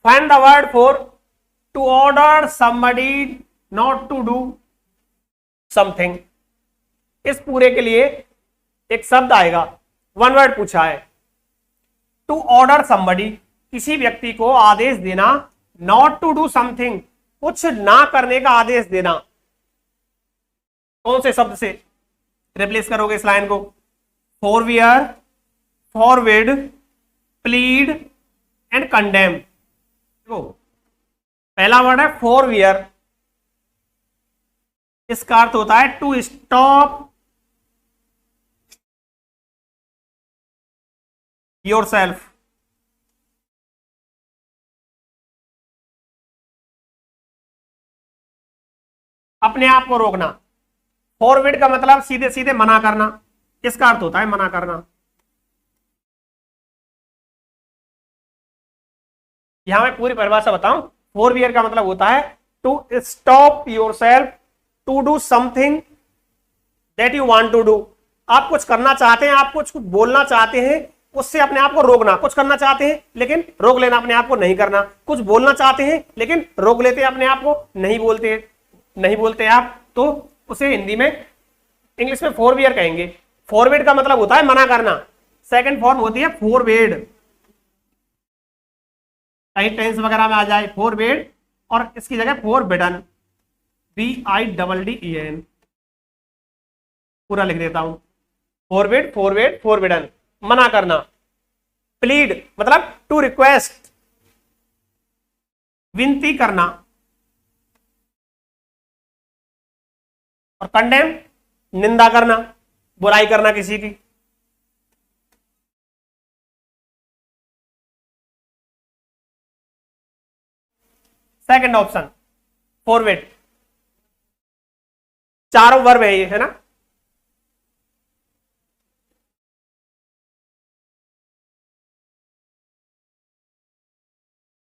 Find the word for to order somebody not to do something. इस पूरे के लिए एक शब्द आएगा, वन वर्ड पूछा है। टू ऑर्डर समबडी, किसी व्यक्ति को आदेश देना, नॉट टू डू समथिंग, कुछ ना करने का आदेश देना। कौन से शब्द से रिप्लेस करोगे इस लाइन को? फोरवियर, फॉरवर्ड, प्लीड एंड कंडेम। देखो पहला वर्ड है फोरवियर, इसका अर्थ होता है टू स्टॉप योरसेल्फ। अपने आप को रोकना। फॉरवर्ड का मतलब सीधे सीधे मना करना, इसका अर्थ होता है मना करना। यहां मैं पूरी परिभाषा बताऊं। फॉरवर्ड का मतलब होता है to stop yourself to do something that you want to do. आप कुछ करना चाहते हैं, आप कुछ बोलना चाहते हैं, उससे अपने आप को रोकना। कुछ करना चाहते हैं लेकिन रोक लेना, अपने आप को नहीं करना। कुछ बोलना चाहते हैं लेकिन रोक लेते हैं अपने आप को, नहीं बोलते आप, तो उसे हिंदी में, इंग्लिश में फॉरवर्ड कहेंगे। फॉरवर्ड का मतलब होता है मना करना। सेकंड फॉर्म होती है फॉरवर्ड, कहीं टेंस वगैरह में आ जाए फॉरवर्ड, और इसकी जगह फॉरबिडन, BIDDEN, पूरा लिख देता हूं। फॉरवर्ड, फॉरबिडन, मना करना। प्लीड मतलब टू रिक्वेस्ट, विनती करना। और कंडेम, निंदा करना, बुराई करना किसी की। सेकंड ऑप्शन फॉरवर्ड, चारों वर्ब है ये, है ना।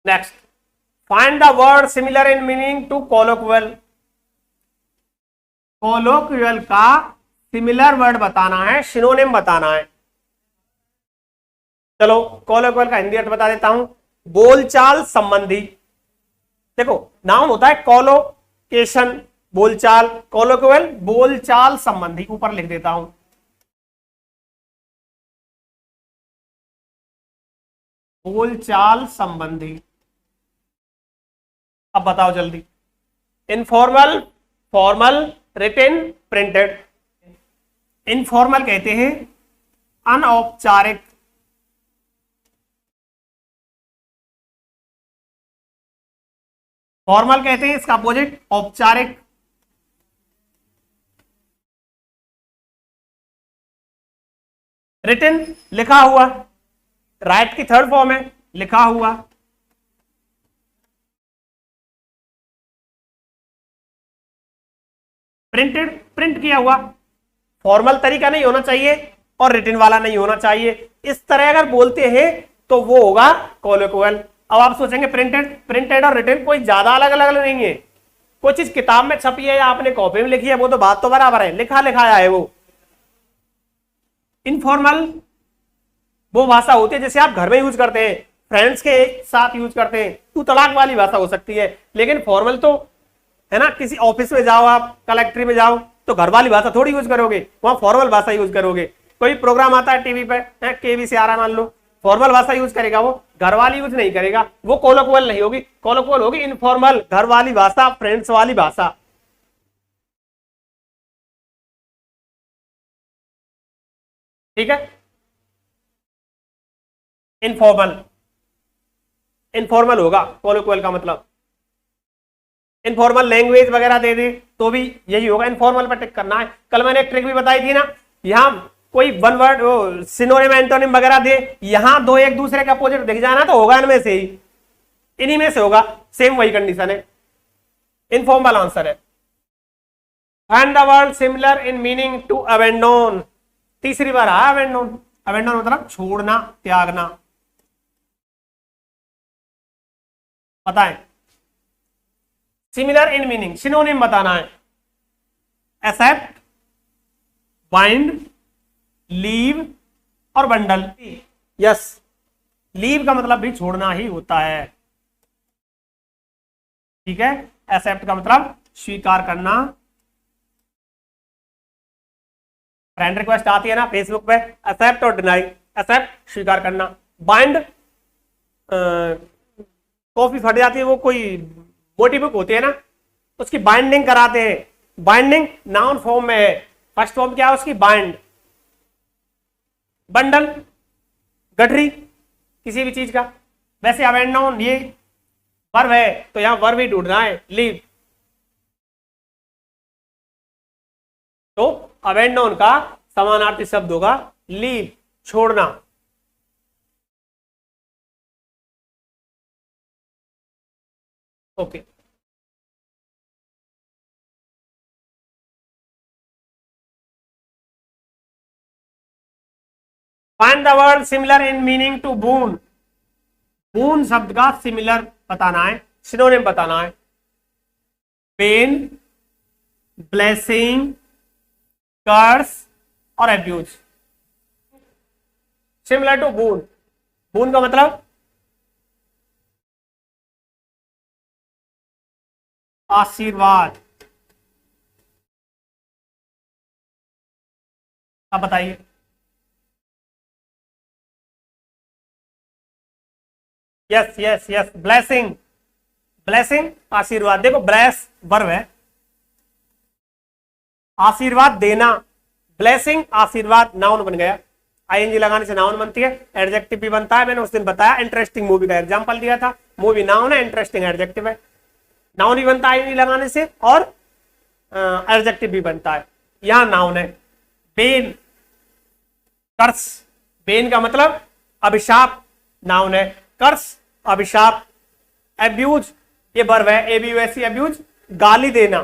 Next, find the word similar in meaning to colloquial. Colloquial का सिमिलर वर्ड बताना है, सिनोनिम बताना है। चलो कोलोक्वियल का हिंदी अर्थ बता देता हूं, बोलचाल संबंधी। देखो नाउन होता है कोलोकेशन, बोलचाल, कोलोक्वियल बोलचाल संबंधी, ऊपर लिख देता हूं। बोलचाल संबंधी। अब बताओ जल्दी। Informal, formal, written, printed. Informal कहते हैं अनौपचारिक, फॉर्मल कहते हैं इसका अपोजिट औपचारिक। रिटन लिखा हुआ, राइट की थर्ड फॉर्म है, लिखा हुआ। प्रिंटेड, प्रिंट किया हुआ। फॉर्मल तरीका नहीं होना चाहिए और रिटन वाला नहीं होना चाहिए। इस तरह अगर बोलते हैं तो वो होगा कोलोक्वियल। अब आप सोचेंगे प्रिंटेड और रिटन कोई ज्यादा अलग अलग नहीं है। कोई चीज किताब में छपी है या आपने कॉपी में लिखी है, वो तो बात तो बराबर है, लिखा लिखाया है वो। इनफॉर्मल वो भाषा होती है जैसे आप घर में यूज करते हैं, फ्रेंड्स के साथ यूज करते हैं, तू तड़ाक वाली भाषा हो सकती है। लेकिन फॉर्मल तो है ना, किसी ऑफिस में जाओ, आप कलेक्ट्री में जाओ तो घर वाली भाषा थोड़ी यूज करोगे, वहां फॉर्मल भाषा यूज करोगे। कोई प्रोग्राम आता है टीवी पे, केबी से आ रहा है मान लो, फॉर्मल भाषा यूज करेगा, वो घर वाली यूज नहीं करेगा, वो कोलोक्वियल नहीं होगी। कोलोक्वियल होगी इनफॉर्मल, घर वाली भाषा, फ्रेंड्स वाली भाषा। ठीक है। इनफॉर्मल, इनफॉर्मल होगा कोलोक्वियल का मतलब। इनफॉर्मल लैंग्वेज वगैरह दे दे तो भी यही होगा, इनफॉर्मल पर टिक करना है। कल मैंने एक ट्रिक भी बताई थी ना, यहां कोई वन वर्ड सिनोनिम एंटोनिम वगैरह दे, यहां दो एक दूसरे का अपोजिट दिख जाना तो होगा इनमें से ही, इन्हीं में से होगा। सेम वही कंडीशन है, इनफॉर्मल आंसर है। Find the word similar in meaning to abandon. तीसरी बार आया अबैंडन। अबैंडन मतलब छोड़ना, त्यागना। बताएं। सिमिलर इन मीनिंग, सिनोनिम बताना है। एक्सेप्ट, बाइंड, लीव और बंडल। यस, लीव का मतलब भी छोड़ना ही होता है। ठीक है, एक्सेप्ट का मतलब स्वीकार करना। फ्रेंड रिक्वेस्ट आती है ना फेसबुक पे, एक्सेप्ट और डिनाई। एक्सेप्ट स्वीकार करना, बाइंड कॉपी फट जाती है, वो कोई मोटी बुक होती है ना, उसकी बाइंडिंग कराते हैं। बाइंडिंग नाउन फॉर्म में है, फर्स्ट फॉर्म क्या है उसकी, बाइंड। बंडल, गठरी किसी भी चीज का। वैसे अवेंड नाउन ये वर्ब है तो यहां वर्ब ही ढूंढना है, लीव। तो अवेंड नाउन का समानार्थी शब्द होगा लीव, छोड़ना। Okay, find the word similar in meaning to boon. Boon शब्द का सिमिलर बताना है, सिनोनिम बताना है। पेन, ब्लेसिंग, कर्स और एब्यूज। सिमिलर टू बून, बून का मतलब आशीर्वाद। आप बताइए। Yes yes yes, blessing. Blessing आशीर्वाद। देखो ब्लेस वर्ब है, आशीर्वाद देना। ब्लेसिंग आशीर्वाद नाउन बन गया, आईएनजी लगाने से नाउन बनती है, एडजेक्टिव भी बनता है। मैंने उस दिन बताया, इंटरेस्टिंग मूवी का एग्जांपल दिया था। मूवी नाउन है, इंटरेस्टिंग एडजेक्टिव है। नाउन भी बनता है आईएनजी लगाने से और एडजेक्टिव भी बनता है। यहां नाउन है। बेन, कर्स। बेन का मतलब अभिशाप, नाउन है। कर्स अभिशाप। एब्यूज ये वर्ब है, एबीयूएस, एब्यूज गाली देना।